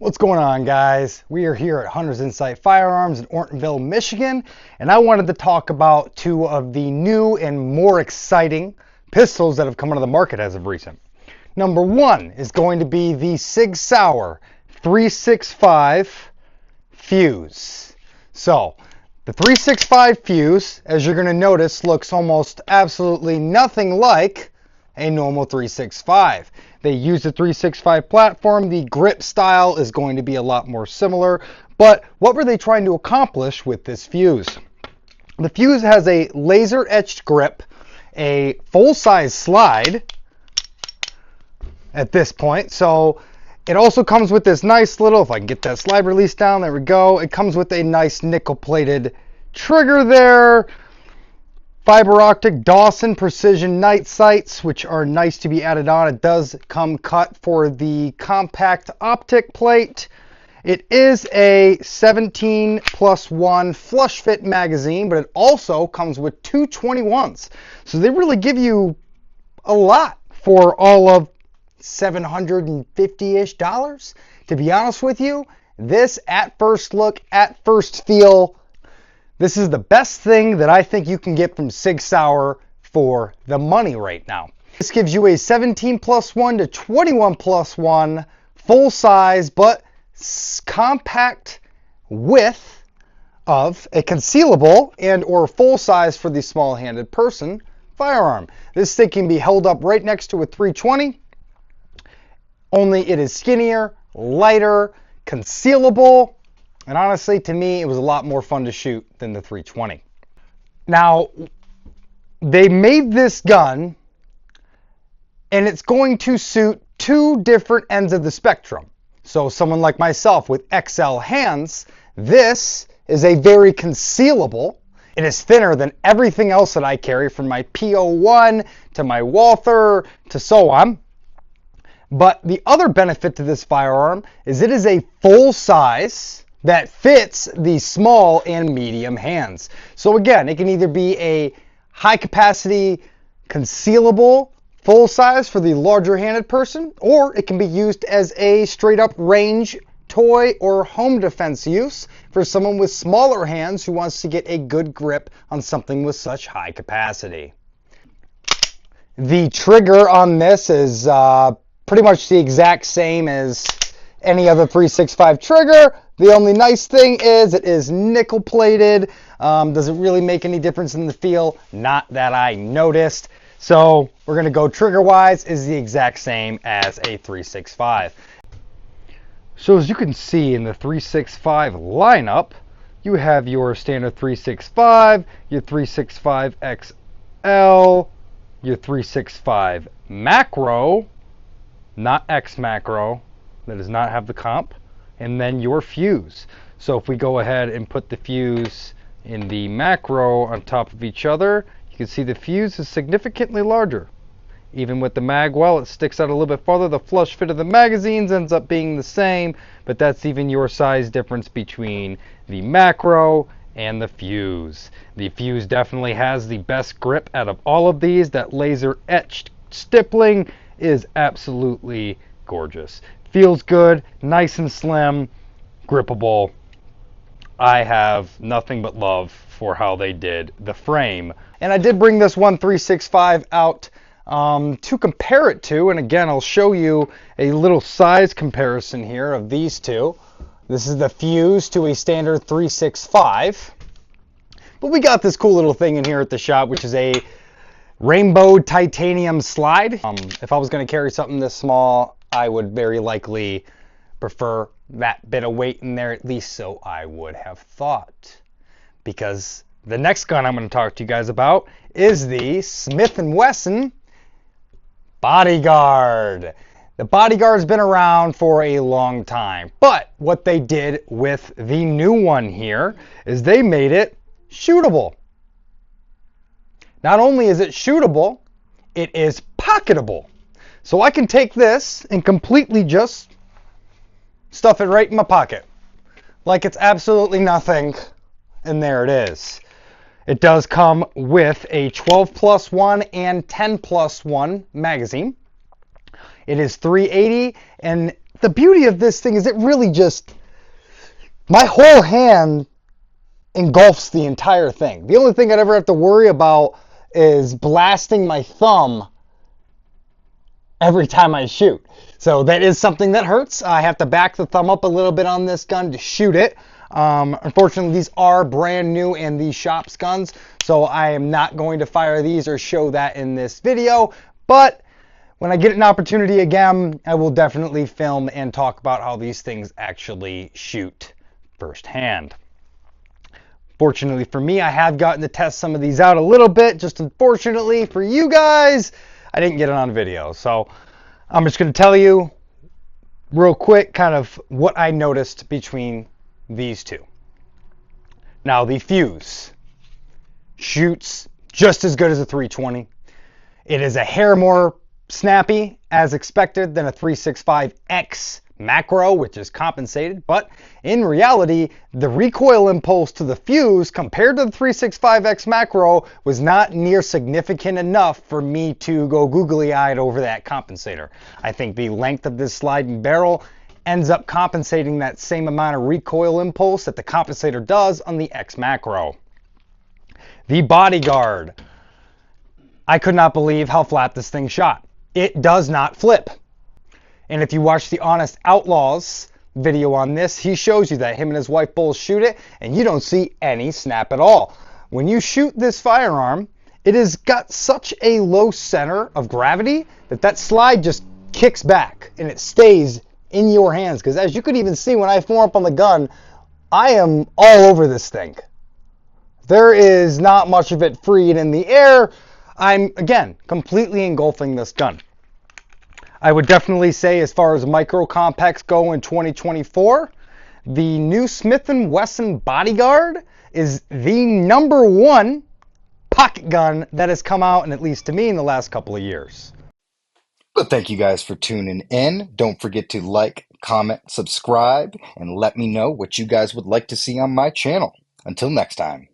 What's going on, guys? We are here at Hunter's Insight Firearms in Ortonville, Michigan, and I wanted to talk about two of the new and more exciting pistols that have come onto the market as of recent. Number one is going to be the Sig Sauer P365 Fuse. So, the 365 Fuse, as you're going to notice, looks almost absolutely nothing like a normal 365. They use the 365 platform. The grip style is going to be a lot more similar. But what were they trying to accomplish with this Fuse? The Fuse has a laser etched grip, a full-size slide at this point. So it also comes with this nice little, if I can get that slide release down, there we go. It comes with a nice nickel-plated trigger there. Fiber optic Dawson precision night sights, which are nice to be added on. It does come cut for the compact optic plate. It is a 17+1 flush fit magazine, but it also comes with two 21s. So they really give you a lot for all of $750-ish. To be honest with you, this at first look, at first feel, this is the best thing that I think you can get from Sig Sauer for the money right now. This gives you a 17+1 to 21+1 full size but compact width of a concealable and or full size for the small-handed person firearm. This thing can be held up right next to a 320, only it is skinnier, lighter, concealable. And honestly, to me, it was a lot more fun to shoot than the 320. Now, they made this gun, and it's going to suit two different ends of the spectrum. So someone like myself with XL hands, this is a very concealable. It is thinner than everything else that I carry, from my P01 to my Walther to so on. But the other benefit to this firearm is it is a full size that fits the small and medium hands. So again, it can either be a high capacity concealable full size for the larger handed person, or it can be used as a straight up range toy or home defense use for someone with smaller hands who wants to get a good grip on something with such high capacity. The trigger on this is pretty much the exact same as any other 365 trigger. The only nice thing is it is nickel plated. Does it really make any difference in the feel? Not that I noticed. So we're going to go trigger wise is the exact same as a 365. So as you can see in the 365 lineup, you have your standard 365, your 365 XL, your 365 macro, not X macro, that does not have the comp, and then your Fuse. So if we go ahead and put the Fuse in the macro on top of each other, you can see the Fuse is significantly larger. Even with the mag well, it sticks out a little bit farther. The flush fit of the magazines ends up being the same, but that's even your size difference between the macro and the Fuse. The Fuse definitely has the best grip out of all of these. That laser etched stippling is absolutely gorgeous. Feels good, nice and slim, grippable. I have nothing but love for how they did the frame. And I did bring this one 365 out to compare it to, and again, I'll show you a little size comparison here of these two. This is the Fuse to a standard 365. But we got this cool little thing in here at the shop, which is a rainbow titanium slide. If I was going to carry something this small, I would very likely prefer that bit of weight in there, at least so I would have thought. Because the next gun I'm going to talk to you guys about is the Smith and Wesson BodyGuard. The BodyGuard's been around for a long time, but what they did with the new one here is they made it shootable. Not only is it shootable, it is pocketable. So I can take this and completely just stuff it right in my pocket. Like it's absolutely nothing, and there it is. It does come with a 12+1 and 10+1 magazine. It is 380 and the beauty of this thing is it really just, my whole hand engulfs the entire thing. The only thing I'd ever have to worry about is blasting my thumb every time I shoot. So that is something that hurts. I have to back the thumb up a little bit on this gun to shoot it. Unfortunately, these are brand new and these shops guns, so I am not going to fire these or show that in this video. But when I get an opportunity again, I will definitely film and talk about how these things actually shoot firsthand. Fortunately for me, I have gotten to test some of these out a little bit. Just unfortunately for you guys, I didn't get it on video. So I'm just going to tell you real quick kind of what I noticed between these two. Now, the Fuse shoots just as good as a 320. It is a hair more snappy, as expected, than a 365X macro, which is compensated, but in reality, the recoil impulse to the Fuse compared to the 365X macro was not near significant enough for me to go googly-eyed over that compensator. I think the length of this sliding barrel ends up compensating that same amount of recoil impulse that the compensator does on the X macro. The BodyGuard. I could not believe how flat this thing shot. It does not flip. And if you watch the Honest Outlaws video on this, he shows you that him and his wife both shoot it, and you don't see any snap at all. When you shoot this firearm, it has got such a low center of gravity that that slide just kicks back, and it stays in your hands. Because as you could even see when I form up on the gun, I am all over this thing. There is not much of it freed in the air. I'm, again, completely engulfing this gun. I would definitely say, as far as micro compacts go in 2024, the new Smith and Wesson BodyGuard is the #1 pocket gun that has come out, and at least to me, in the last couple of years. But thank you guys for tuning in. Don't forget to like, comment, subscribe, and let me know what you guys would like to see on my channel. Until next time.